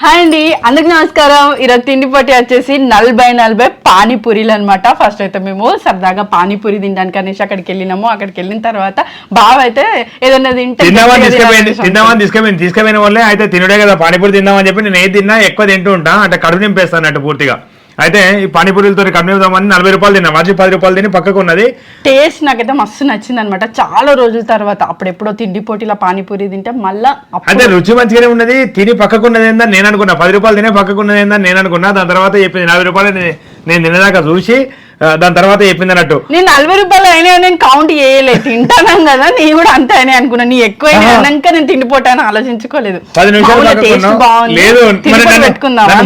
Hi అండి, అందరికి నమస్కారం. ఈరోజు తిండి పోటీ వచ్చేసి 40 పానీపూరీలు అనమాట. ఫస్ట్ అయితే మేము సరదాగా పానీపూరి తినడానికి అనేసి అక్కడికి వెళ్ళినాము. అక్కడికి వెళ్ళిన తర్వాత బావ అయితే ఏదన్నా తీసుకుపోయిన వాళ్ళే అయితే తినడే కదా పానీపూరి తిందామని చెప్పి నేను ఏది తిన్నా ఎక్కువ తింటూ ఉంటా అంటే కడుపు నింపేస్తాను అన్నట్టు పూర్తిగా. అయితే ఈ పానీపూరిలతో కడుపు నింపుదామని 40 రూపాయలు తిన్నా, మంచి 10 రూపాయలు తిని పక్కకు ఉన్నది. టేస్ట్ నాకైతే మస్తు నచ్చింది అనమాట. చాలా రోజుల తర్వాత అప్పుడెప్పుడో తిండి పోటీలో పానీపూరి తింటే మళ్ళా అంటే రుచి మంచిగానే ఉన్నది. తిని పక్కకున్నది ఏందని నేను అనుకున్నా, 10 రూపాయలు తినే పక్కకున్నది ఏందని నేను అనుకున్నా. దాని తర్వాత చెప్పింది 40 రూపాయలు నేను తినేదాకా చూసి దాని తర్వాత చెప్పింది అన్నట్టు. నేను 40 రూపాయలు అయినా నేను కౌంట్ చేయలేదు, తింటాను కదా నేను కూడా అంతే అయినా అనుకున్నా. నీ ఎక్కువ అన్నాక నేను తిండిపోటాను ఆలోచించుకోలేదు. 10 నిమిషాలు లేదు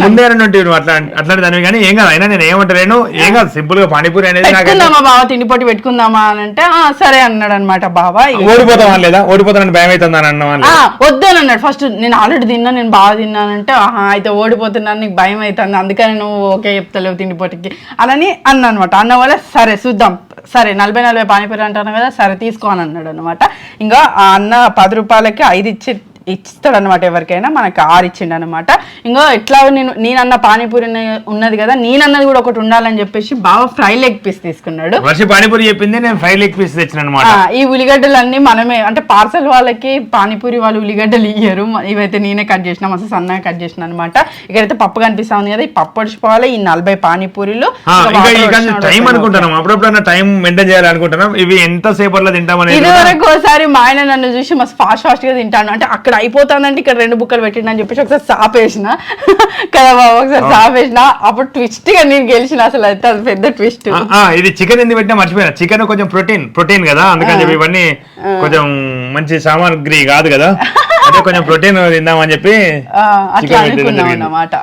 ముందే అట్లాంటి దానివి కానీ ఏం కాదు. అయినా నేను ఏమంటలేను, ఏం కాదు, సింపుల్ గా పానీపూరి అనేది పెట్టుకుందామా బావ, తిండిపోటీ పెట్టుకుందామా అని అంటే సరే అన్నాడు అనమాట. బాబా ఓడిపోతామా లేదా, ఓడిపోతానని భయం అవుతుంది అని అన్నా వద్దని అన్నాడు. ఫస్ట్ నేను ఆల్రెడీ తిన్నా, నేను బాగా తిన్నానంటే అయితే ఓడిపోతున్నాను నీకు భయం అవుతుంది అందుకని నువ్వు ఓకే చెప్తలేవు తిండిపోటీకి అని అన్నా. అన్న వల్ల సరే చూద్దాం, సరే 40 పానీపూరి అంటాను కదా, సరే తీసుకో అని అన్నాడు అనమాట. ఇంకా ఆ అన్న 10 రూపాయలకి 5 ఇస్తాడు అనమాట. ఎవరికైనా మనకు 6 ఇచ్చిండు అనమాట. ఇంకా ఎట్లా నేనన్న పానీపూరి ఉన్నది కదా, నేనన్నది కూడా ఒకటి ఉండాలని చెప్పేసి బాగా ఫ్రై లెగ్ పీస్ తీసుకున్నాడు. పానీపూరి చెప్పింది, నేను ఫ్రై లెగ్ పీస్ తెచ్చిన. ఈ ఉల్లిగడ్డలు అన్ని మనమే అంటే పార్సల్ వాళ్ళకి పానీపూరి వాళ్ళు ఉల్లిగడ్డలు ఇయ్యరు, ఇవైతే నేనే కట్ చేసిన, మస్తు సన్నగా కట్ చేసిన అనమాట. ఇక్కడైతే పప్పు కనిపిస్తా ఉంది కదా, ఈ పప్పు వడిచిపోవాలి. ఈ 40 పానీపూరీలు టైం అనుకుంటున్నాం, అప్పుడప్పుడు టైం మెయింటైన్ చేయాలనుకుంటున్నాం. ఇవి ఎంత సేపట్లో తింటామని ఇది వరకు ఒకసారి మా ఆయన నన్ను చూసి మస్తు ఫాస్ట్ గా తింటాను అంటే అక్కడ అయిపోతుందంటే ఇక్కడ 2 బుక్కలు పెట్టిండు అని చెప్పేసి ఒకసారి సాపేసిన కదా బాబు, ఒకసారి సాపేసిన. అప్పుడు ట్విస్ట్ గా నేను గెలిచిన. అసలు అయితే అది పెద్ద ట్విస్ట్. ఇది చికెన్ ఎందుకు పెట్టినా మర్చిపోయినా. చికెన్ కొంచెం ప్రోటీన్ కదా, అందుకని చెప్పి ఇవన్నీ కొంచెం మంచి సామాగ్రి కాదు కదా, అంటే కొంచెం ప్రోటీన్ తిందామని చెప్పి అట్లా అనుకున్నాం అన్నమాట.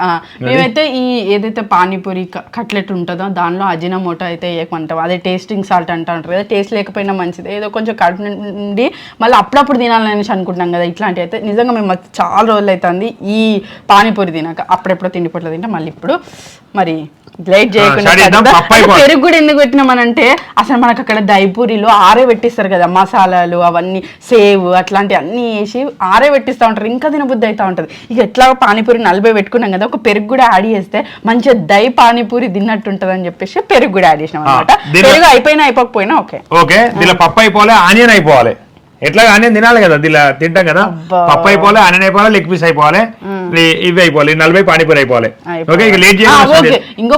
మేమైతే ఈ ఏదైతే పానీపూరి కట్లెట్ ఉంటుందో దానిలో అజినోమోటో అయితే వేయకుంటాం. అదే టేస్టింగ్ సాల్ట్ అంటారు కదా, టేస్ట్ లేకపోయినా మంచిది, ఏదో కొంచెం కడుపు నుండి మళ్ళీ అప్పుడప్పుడు తినాలని అనుకుంటున్నాం కదా. ఇట్లాంటివి అయితే నిజంగా మేము చాలా రోజులు అవుతుంది ఈ పానీపూరి తినాక. అప్పుడెప్పుడో తిండిపోట్లో తింటే మళ్ళీ ఇప్పుడు మరి లేట్ చేయకుండా పెరుగు కూడా ఎందుకు పెట్టినామనంటే అసలు మనకు అక్కడ దైపూరిలో ఆరే పెట్టిస్తారు కదా, మసాలాలు అవన్నీ సేవ్ అట్లాంటివి అన్నీ వేసి ఆరే పెట్టిస్తూ ఉంటారు. ఇంకా తినబుద్ధి అవుతా ఉంటుంది. ఇక ఎట్లా పానీపూరి 40 పెట్టుకున్నాం కదా, ఒక పెరుగు కూడా యాడ్ చేస్తే మంచిగా దై పానీపూరి తిన్నట్టు ఉంటుంది అని చెప్పేసి పెరుగు కూడా యాడ్ చేసినాం అనమాట. పెరుగు అయిపోయినా అయిపోకపోయినా ఓకే. దీనిలో పప్పు అయిపోవాలి, ఆనియన్ అయిపోవాలి. ఎట్లా ఆనియన్ తినాలి కదా, దీనిలో తింటాం కదా. పప్పు అయిపోవాలి, ఆనియన్ అయిపోవాలి, లెగ్ పీస్ అయిపోవాలి, ఇవి అయిపోవాలి, 40 పానీపూరి అయిపోవాలి. ఓకే, ఇక లేట్ చేయాలి. ఇంకో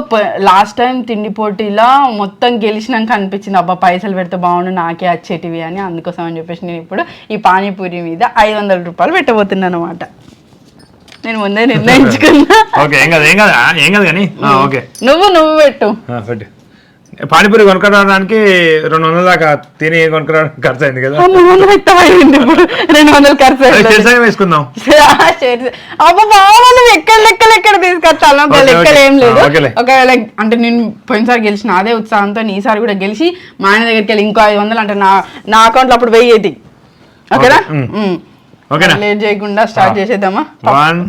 లాస్ట్ టైం తిండి పోటీలో మొత్తం గెలిచినాక అనిపించింది అబ్బా పైసలు పెడితే బాగుండు నాకే వచ్చేటివి అని. అందుకోసం అని చెప్పేసి నేను ఇప్పుడు ఈ పానీపూరి మీద 500 రూపాయలు పెట్టబోతున్నాను అనమాట. నేను ముందే నిర్ణయించుకున్నా. నువ్వు పెట్టు. పానీపూరి కొనుక్కోవడానికి 200 దాకా తిని కొనుక్కోవడానికి ఖర్చు అయింది కదా. 200 ఖర్చు వేసుకుందాం. ఎక్కడ తీసుకొస్తాను లెక్కలు ఏం లేదు. ఒకవేళ అంటే నేను పోయినసారి గెలిచిన అదే ఉత్సాహంతో ఈసారి కూడా గెలిచి మా ఆయన దగ్గరికి వెళ్ళి ఇంకో 500 అంటే నా అకౌంట్లో అప్పుడు 1000 అవుతాయి. ఓకేనా, లేట్ చేయకుండా స్టార్ట్ చేసేద్దామా. 1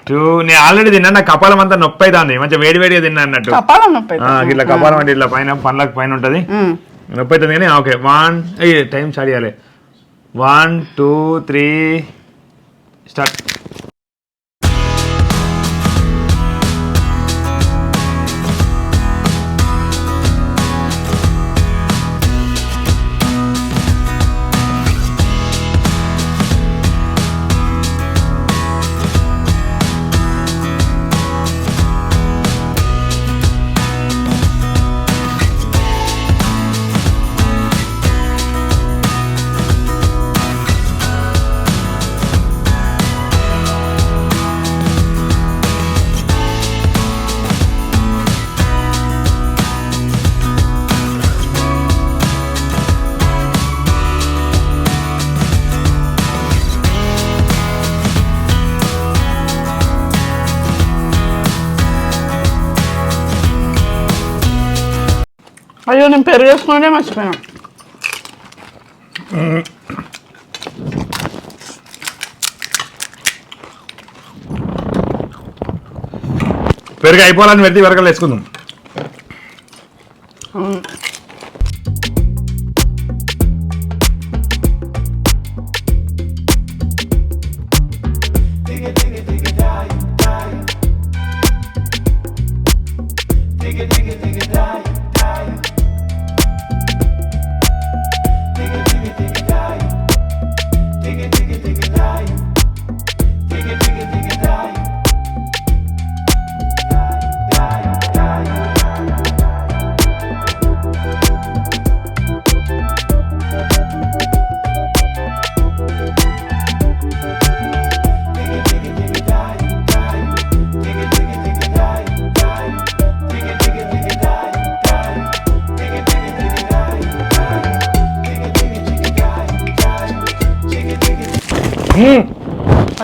2 నేను ఆల్రెడీ తిన్నా, నాకు కపాలం అంతా నొప్పి అవుతుంది, మంచిగా వేడిగా తిన్నా అన్నట్టు. కపాలం నొప్పి ఇట్లా కపాలం అంటే ఇట్లా పైన పండ్లకు పైన ఉంటది, నొప్పి అవుతుంది కానీ ఓకే. 1 టైం స్టార్ట్ చేయాలి. 1 2 3 స్టార్ట్. అయ్యో నేను పెరుగు వేసుకునే మర్చిపోయాను. పెరుగు అయిపోవాలని పెడితే వరకలు వేసుకుందాం.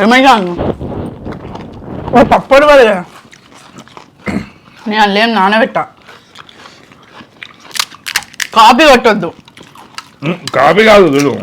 ఏమైనా పప్పుడు పది కదా నేను అల్లేం నానబెట్టా కాపీ కొట్టొద్దు కాపీ కాదు చూడు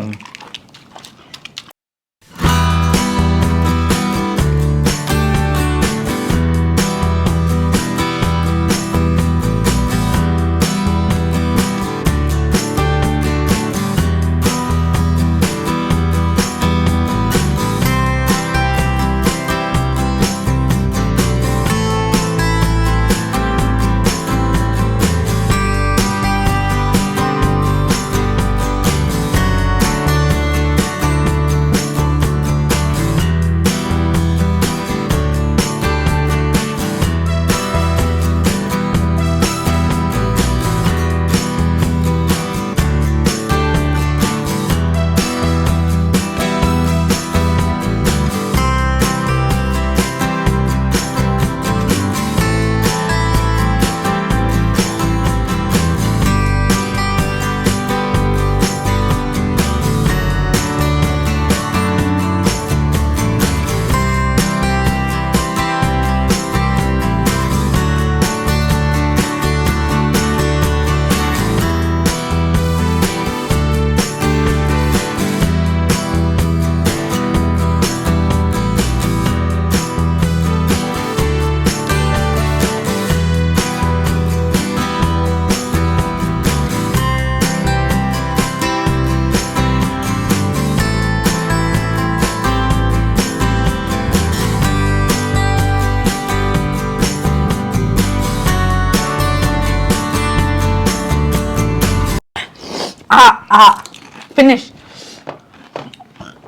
ఫినిష్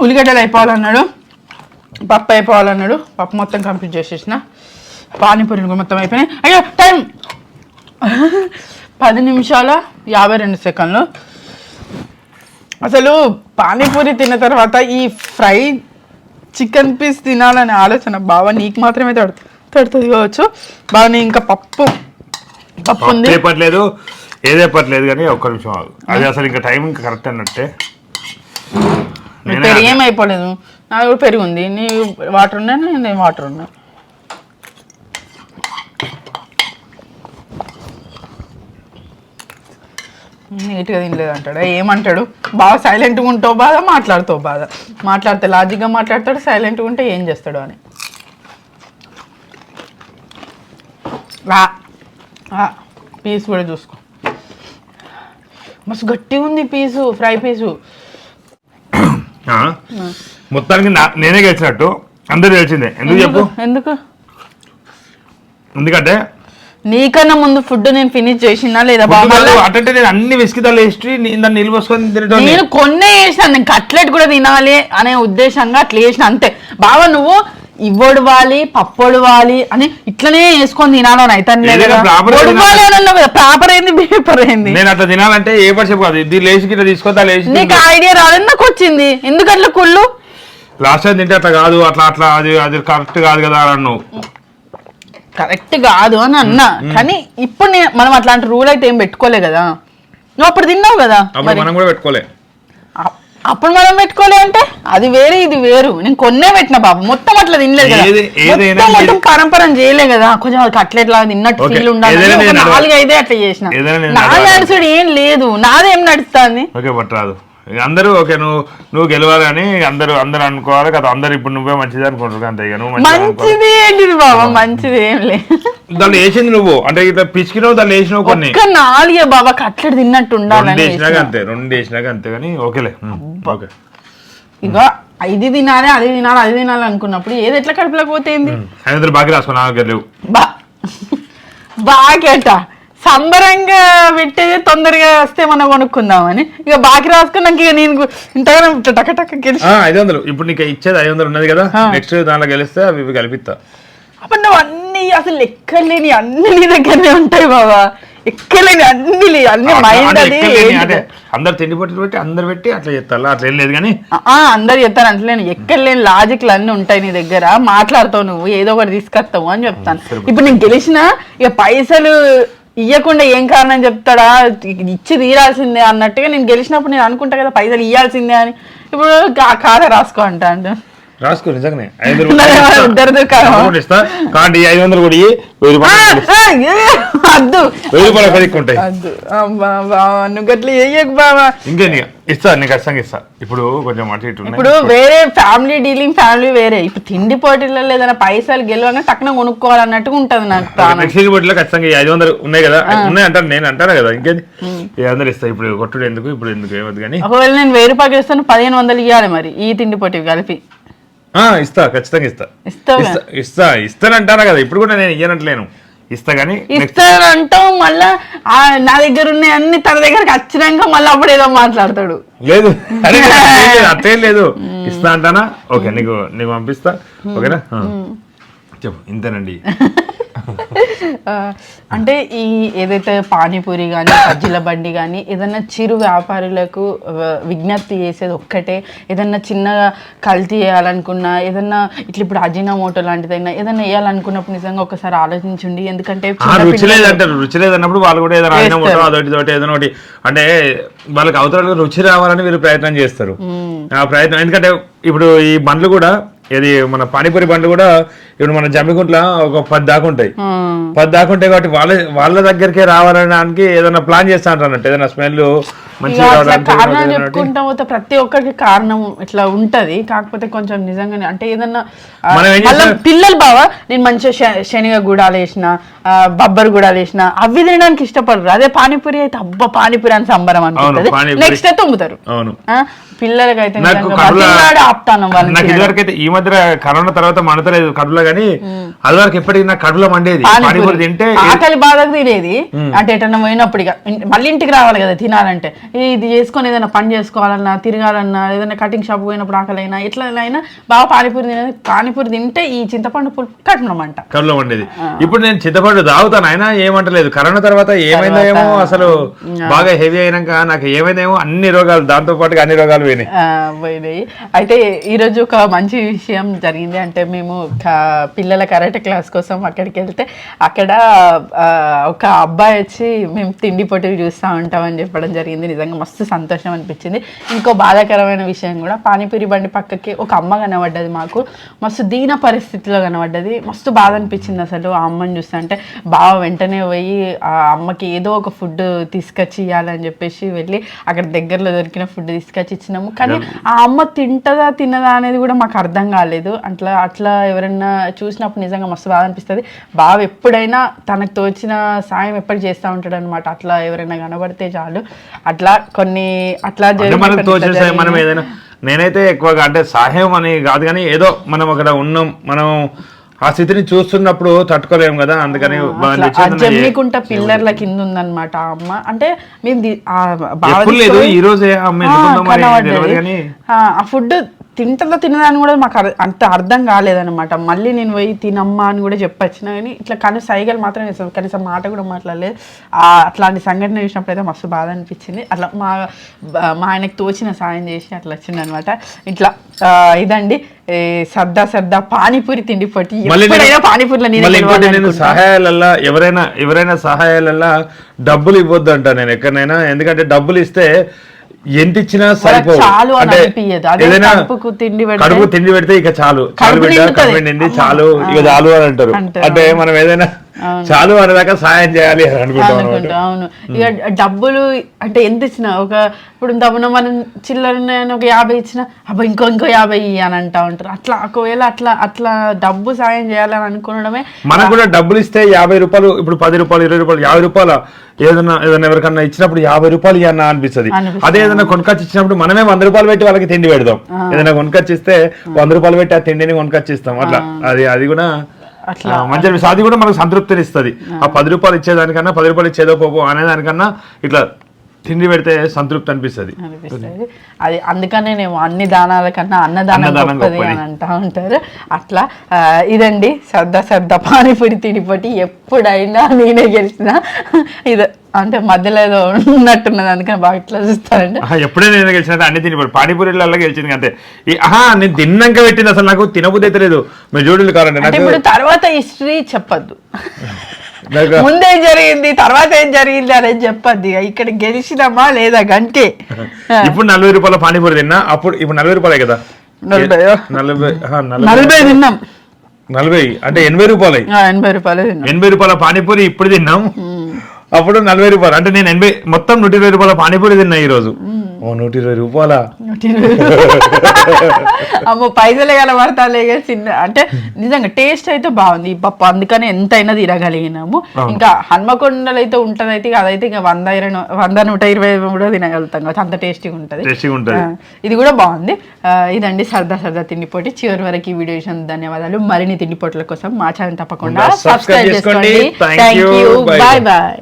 ఉల్లిగడ్డలు అయిపోవాలన్నాడు పప్పు అయిపోవాలన్నాడు పప్పు మొత్తం కంప్లీట్ చేసేసిన పానీపూరీలు కూడా మొత్తం అయిపోయినాయి అయ్యో టైం 10 నిమిషాల 52 సెకండ్లు అసలు పానీపూరి తిన్న తర్వాత ఈ ఫ్రై చికెన్ పీస్ తినాలనే ఆలోచన బావ నీకు మాత్రమే తడుతుంది కావచ్చు బాగా ఇంకా పప్పు ఉంది పట్టలేదు ఏదే పట్టలేదు కానీ ఒక్క నిమిషం ఆగు అది అసలు ఇంకా టైం ఇంకా కరెక్ట్ అన్నట్టే పెరుగు ఏమైపోలేదు నాకు కూడా పెరుగు ఉంది నీ వాటర్ ఉన్నాయి నేను వాటర్ ఉన్నా నీట్గా తినలేదు అంటాడు ఏమంటాడు బాగా సైలెంట్గా ఉంటావు బాధ మాట్లాడుతావు బాధ మాట్లాడితే లాజిక్గా మాట్లాడతాడు సైలెంట్గా ఉంటే ఏం చేస్తాడు అని పీస్ కూడా చూసుకో మస్తు గట్టిగా ఉంది పీసు ఫ్రై పీసు మొత్తానికి నేనే గెలిచినట్టు అందరూ తెలిసిందే ఎందుకు చెప్పు ఎందుకంటే నీకన్నా ముందు ఫుడ్ నేను ఫినిష్ చేసినా లేదా అంటే నేను అన్ని విసికిదాలు వేసి దాన్ని నిల్వ పోసుకొని తినడం నేను కొన్నే వేసాను నేను కట్లెట్ కూడా తినాలి అనే ఉద్దేశంగా అట్లా వేసిన అంతే బావ నువ్వు ఇవ్వడువాలి పప్పొడవాలి అని ఇట్లనే వేసుకొని తినాలని అయితే ప్రాపర్ అయింది పేపర్ అయింది నేను అట్లా తినాలంటే ఏ పర్సెంట్ కాదు ఇది లేచి గిట్లా తీసుకొని లేచి నీకు ఐడియా రాదని నాకు వచ్చింది ఎందుకట్లా కుళ్ళు లాస్ట్ టైం తింటే అట్లా కాదు అట్లా అట్లా అది అది కరెక్ట్ కాదు కదా అన్నావు కరెక్ట్ కాదు అని అన్నా కానీ ఇప్పుడు మనం అట్లాంటి రూల్ అయితే ఏం పెట్టుకోలే కదా నువ్వు అప్పుడు తిన్నావు కదా మనం కూడా పెట్టుకోలే అప్పుడు మనం పెట్టుకోలే అంటే అది వేరే ఇది వేరు నేను కొన్నే పెట్టిన బాబు మొత్తం అట్లా తినలేదు కదా మొత్తం పరంపరం చేయలే కదా కొంచెం కట్లెట్ లాగా తిన్నట్టు ఫీల్ ఉండాలి 4-5 అట్లా చేసిన నాది నడుచుడు ఏం లేదు నాదేం నడుస్తుంది అందరూ ఓకే నువ్వు గెలవాలి అని అందరూ అనుకోవాలి కదా అందరు ఇప్పుడు నువ్వే మంచిది అనుకుంటారు అంతే మంచిది ఏంటిది బాబా మంచిది ఏం లేదు దాన్ని వేసింది నువ్వు అంటే ఇట్లా పిచ్చికినావు దాన్ని వేసినావు కొన్ని 4 బాబా కట్లెట్ తిన్నట్టు ఉండాలని అంతే 2 వేసినాక అంతే కానీ ఓకేలే ఓకే ఇక 5 తినాలి అది తినాలి అనుకున్నప్పుడు ఏది ఎట్లా కడుపులోకి పోతేంది సాయంత్రం బాగా రాసుకున్నావు బాకేట సంబరంగా పెట్టేది తొందరగా వస్తే మనం కొనుక్కుందామని ఇక బాకి రాసుకున్నాక ఇక నేను ఇంతగా టక 500 ఇప్పుడు నీకు ఇచ్చేది 500 ఉన్నది కదా నెక్స్ట్ దాంట్లో గెలిస్తే అవి కలిపిస్తా అప్పుడు నువ్వు అన్ని అసలు ఎక్కలేని అన్ని నీ దగ్గరనే ఉంటాయి బాబా ఎక్కలేని అన్ని మైండ్ అది అందరు తిండి పట్టులు పెట్టి అందరు పెట్టి అట్లా చేస్తారు అట్లా ఏం లేదు కానీ అందరు చెప్తాను అంటలేను ఎక్కలేని లాజిక్లు అన్ని ఉంటాయి నీ దగ్గర మాట్లాడతావు నువ్వు ఏదో ఒకటి తీసుకొస్తావు అని చెప్తాను ఇప్పుడు నేను గెలిచినా ఇక పైసలు ఇవ్వకుండా ఏం కారణం చెప్తాడా ఇచ్చి తీరాల్సిందే అన్నట్టుగా నేను గెలిచినప్పుడు నేను అనుకుంటా కదా పైసలు ఇవ్వాల్సిందే అని ఇప్పుడు ఖాతా రాసుకో అంటా రాసుకో నిజంగానే 500 ఇస్తా కాండి 500 కూడా 1000 రూపాయలు కదిక్కుంటాయి. నువ్వు గట్ల చెయ్యకు బావా. ఇంకేంది ఇస్తా నీకు ఖచ్చితంగా ఇస్తా. ఇప్పుడు కొంచెం అటు ఇటు ఇప్పుడు వేరే ఫ్యామిలీ డీలింగ్ ఫ్యామిలీ వేరే. ఇప్పుడు తిండి పోటీలలో ఏదైనా పైసలు గెలవగా టక్కున కొనుక్కోవాలన్నట్టుగా ఉంటది నాకు. నెక్స్ట్ పోటీలో ఖచ్చితంగా 500 ఉన్నాయి కదా, ఉన్నాయి అంటాను నేను అంటాను కదా. ఇంకేంది 500 ఇస్తా. ఇప్పుడు కొట్టుడు ఎందుకు, ఇప్పుడు ఎందుకు ఏమద్దు కానీ. ఒకవేళ నేను 1000 రూపాయలు ఇస్తాను 1500 ఇవ్వాలి మరి ఈ తిండి పోటీ కలిపి. ఇస్తా ఖచ్చితంగా ఇస్తా ఇస్తానంటారా కదా. ఇప్పుడు కూడా నేను ఇయ్యనట్లేను, ఇస్తా కానీ ఇస్తానంటావు. మళ్ళా నా దగ్గర ఉన్నాయి అన్ని తన దగ్గరకు వచ్చినాక మళ్ళీ అప్పుడు ఏదో మాట్లాడతాడు. లేదు అట్లేం లేదు, ఇస్తా అంటానా. ఓకే నీకు పంపిస్తా. ఓకేనా చెప్పు. ఇంతేనండి. అంటే ఈ ఏదైతే పానీపూరి కానీ బజ్జీల బండి కానీ ఏదన్నా చిరు వ్యాపారులకు విజ్ఞప్తి చేసేది ఒక్కటే. ఏదన్నా చిన్నగా కల్తీ చేయాలనుకున్నా, ఏదన్నా ఇట్లా ఇప్పుడు అజినోమోటో లాంటిదైనా ఏదన్నా వేయాలనుకున్నప్పుడు నిజంగా ఒకసారి ఆలోచించండి. ఎందుకంటే రుచి లేదంటారు, రుచి లేదన్నప్పుడు వాళ్ళు కూడా ఏదైనా అజినోమోటో అదొకటి ఏదైనా ఒకటి అంటే వాళ్ళకి అవతల రుచి రావాలని వీళ్ళు ప్రయత్నం చేస్తారు. ఆ ప్రయత్నం ఎందుకంటే ఇప్పుడు ఈ బండ్లు కూడా ఇది మన పానీపూరి బండ్లు కూడా ఇప్పుడు మన జమ్మికుంట్ల ఒక 10 దాకా ఉంటాయి. 10 దాకా ఉంటాయి కాబట్టి వాళ్ళ దగ్గరికే రావాలనడానికి ఏదైనా ప్లాన్ చేస్తా అంటారు అన్నట్టు. ఏదైనా స్మెల్ కారణం చెప్పుకుంటా పోతే ప్రతి ఒక్కరికి కారణం ఇట్లా ఉంటది. కాకపోతే కొంచెం నిజంగానే అంటే ఏదన్నా పిల్లలు బావా నేను మంచిగా శనగ గుడాలు వేసిన బబ్బర్ గుడాలు వేసిన అవి తినడానికి ఇష్టపడరు. అదే పానీపూరి అయితే అబ్బా పానీపూరి అని సంబరం అనుకుంటది. Next day తొమ్ముతారు. పిల్లలకి అయితే ఆపుతాను. నాకు ఇదివరకైతే ఈ మధ్య కరోనా తర్వాత మండతలేదు కడుపులో, కానీ అది వరకు ఎప్పటికీ నాకు కడుపులో మండేది. పానీపూరి తింటే ఆకలి బాధకు తినేది. అంటే ఎటన్నా పోయినప్పుడు ఇక మళ్ళీ ఇంటికి రావాలి కదా తినాలంటే. ఇది చేసుకొని ఏదైనా పని చేసుకోవాలన్నా తిరగాలన్నా ఏదైనా కటింగ్ షాప్ పోయినప్పుడు ఆకలైనా ఎట్లా అయినా బాగా పానీపూరి తింటే ఈ చింతపండు పులుపు కడుపులో మండేది. ఇప్పుడు నేను చింతపండు తాగుతాను అయినా ఏమంటలేదు. కరోనా తర్వాత ఏమైందేమో అసలు బాగా హెవీ అయినాక నాకు ఏమైందేమో అన్ని రోగాలు, దాంతో పాటుగా అన్ని రోగాలు పోయినాయి. అయితే ఈరోజు ఒక మంచి విషయం జరిగింది. అంటే మేము పిల్లల కరాటే క్లాస్ కోసం అక్కడికి వెళ్తే అక్కడ ఒక అబ్బాయి వచ్చి మేము తిండి పోటీలు చూస్తూ ఉంటామని చెప్పడం జరిగింది. నిజంగా మస్తు సంతోషం అనిపించింది. ఇంకో బాధాకరమైన విషయం కూడా పానీపూరి బండి పక్కకి ఒక అమ్మ కనబడ్డది. మాకు మస్తు దీన పరిస్థితిలో కనబడ్డది. మస్తు బాధ అనిపించింది అసలు ఆ అమ్మని చూస్తే. అంటే బాగా వెంటనే పోయి ఆ అమ్మకి ఏదో ఒక ఫుడ్ తీసుకొచ్చి ఇవ్వాలని చెప్పేసి వెళ్ళి అక్కడ దగ్గరలో దొరికిన ఫుడ్ తీసుకొచ్చి ఇచ్చినాము. కానీ ఆ అమ్మ తింటదా తినదా అనేది కూడా మాకు అర్థం కాలేదు. అట్లా ఎవరైనా చూసినప్పుడు నిజంగా మస్తు బాధ అనిపిస్తుంది. బావ ఎప్పుడైనా తనకు తోచిన సాయం ఎప్పుడు చేస్తూ ఉంటాడు అనమాట. అట్లా ఎవరైనా కనబడితే చాలు. అట్లా కొన్ని అట్లా మనం ఏదైనా నేనైతే ఎక్కువగా అంటే సహాయం అని కాదు కానీ ఏదో మనం అక్కడ ఉన్నాం, మనం ఆ స్థితిని చూస్తున్నప్పుడు తట్టుకోలేము కదా. అందుకని జమ్మికుంట పిల్లర్ల కింద ఉందన్నమాట ఆ అమ్మ. అంటే మేము ఈ రోజే ఆ ఫుడ్ తింటలో తినదాన్ని కూడా మాకు అంత అర్థం కాలేదనమాట. మళ్ళీ నేను పోయి తినమ్మా అని కూడా చెప్పొచ్చిన కానీ ఇట్లా కానీ సైగలు మాత్రం వేస్తాను, కనీసం మాట కూడా మాట్లాడలేదు. అట్లాంటి సంఘటన చూసినప్పుడు అయితే మస్తు బాధ అనిపించింది. అట్లా మా ఆయనకు తోచిన సాయం చేసి అట్లా వచ్చింది అనమాట. ఇట్లా ఇదండి సర్దా పానీపూరి తిండి పోటీ. సహాయాలల్లా ఎవరైనా సహాయాలల్లా డబ్బులు ఇవ్వద్దు అంట నేను ఎక్కడైనా. ఎందుకంటే డబ్బులు ఇస్తే ఎంత ఇచ్చినా సరిపోదు. ఏదైనా కడుపు తిండి పెడితే ఇక చాలు నిండి చాలు ఇక చాలు అని అంటారు. అంటే మనం ఏదైనా చాలు అనేదాకా సాయం చేయాలి అని అనుకుంటాం. అవును. ఇక డబ్బులు అంటే ఎంత ఇచ్చినా ఒక ఇప్పుడు దబ్బున మనం చిల్లర ఒక 50 ఇచ్చినా అబ్బా ఇంకో 50 అని అంటా ఉంటారు. అట్లా ఒకవేళ అట్లా డబ్బు సాయం చేయాలని అనుకోవడమే. మనకు కూడా డబ్బులు ఇస్తే 50 రూపాయలు, ఇప్పుడు 10 రూపాయలు 20 రూపాయలు 50 రూపాయలు ఏదైనా ఎవరికన్నా ఇచ్చినప్పుడు 50 రూపాయలు ఇవ్వన్నా అనిపిస్తుంది. అదే ఏదైనా కొనుకొచ్చి ఇచ్చినప్పుడు మనమే 100 రూపాయలు పెట్టి వాళ్ళకి తిండి పెడదాం. ఏదైనా కొనుకొచ్చి ఇస్తే 100 రూపాయలు పెట్టి ఆ తిండిని కొనుకొచ్చి ఇస్తాం. అట్లా అది కూడా మంచి అది కూడా మనకు సంతృప్తిని ఇస్తుంది. ఆ 10 రూపాయలు ఇచ్చేదానికన్నా 10 రూపాయలు ఇచ్చేదో పోపో అనేదానికన్నా ఇట్లా తిండి పెడితే సంతృప్తి అనిపిస్తుంది. అది అందుకనే నేను అన్ని దానాల కన్నా అన్నదానం గొప్పది అని అంటా ఉంటారు. అట్లా ఇదండి సర్దా పానీపూరి తిండిపోటీ. ఎప్పుడైనా నేనే గెలిచినా ఇది అంటే మధ్యలో ఏదో ఉన్నట్టున్నది, అందుకని బాగా ఇట్లా చూస్తానండి. ఎప్పుడైనా నేను గెలిచిన అన్ని తినిపోయి పానీపూరిలో గెలిచింది అంతే. నేను తిన్నాక పెట్టింది అసలు నాకు తినబుద్ధి అయితే లేదు. మీరు చూడండి కావాలంటే ఇప్పుడు తర్వాత హిస్టరీ చెప్పద్దు, ముందే జరిగింది తర్వాత ఏం జరిగింది అనేది చెప్పద్ది. ఇక్కడ గెలిచినామా లేదా గంటే. ఇప్పుడు 40 రూపాయల పానీపూరి తిన్నా, అప్పుడు ఇప్పుడు 40 రూపాయలే కదా. నలభై తిన్నాం. 40 అంటే 80 రూపాయలు. 80 రూపాయలు తిన్నాం. 80 రూపాయల పానీపూరి ఇప్పుడు తిన్నాం, అప్పుడు 40 రూపాయలు. అంటే నేను 80 మొత్తం 120 రూపాయల పానీపూరి తిన్నా ఈ రోజు. 120 రూపాయల. అమ్మో పైసలే కలబడతాలే చిన్న. అంటే నిజంగా టేస్ట్ అయితే బాగుంది ఈ పప్పు, అందుకని ఎంతైనా తినగలిగినాము. ఇంకా హన్మకొండలో అయితే ఉంటది అయితే అదైతే ఇంకా 100-120 కూడా తినగలుగుతాం కదా, అంత టేస్టీగా ఉంటది. ఇది కూడా బాగుంది. ఇదండి సరదా తిండిపోటీ. చివరి వరకు ఈ వీడియో చూసిన ధన్యవాదాలు. మరిన్ని తిండిపోట్ల కోసం మా ఛానల్ తప్పకుండా సబ్స్క్రైబ్ చేసుకోండి. Thank you. Bye bye.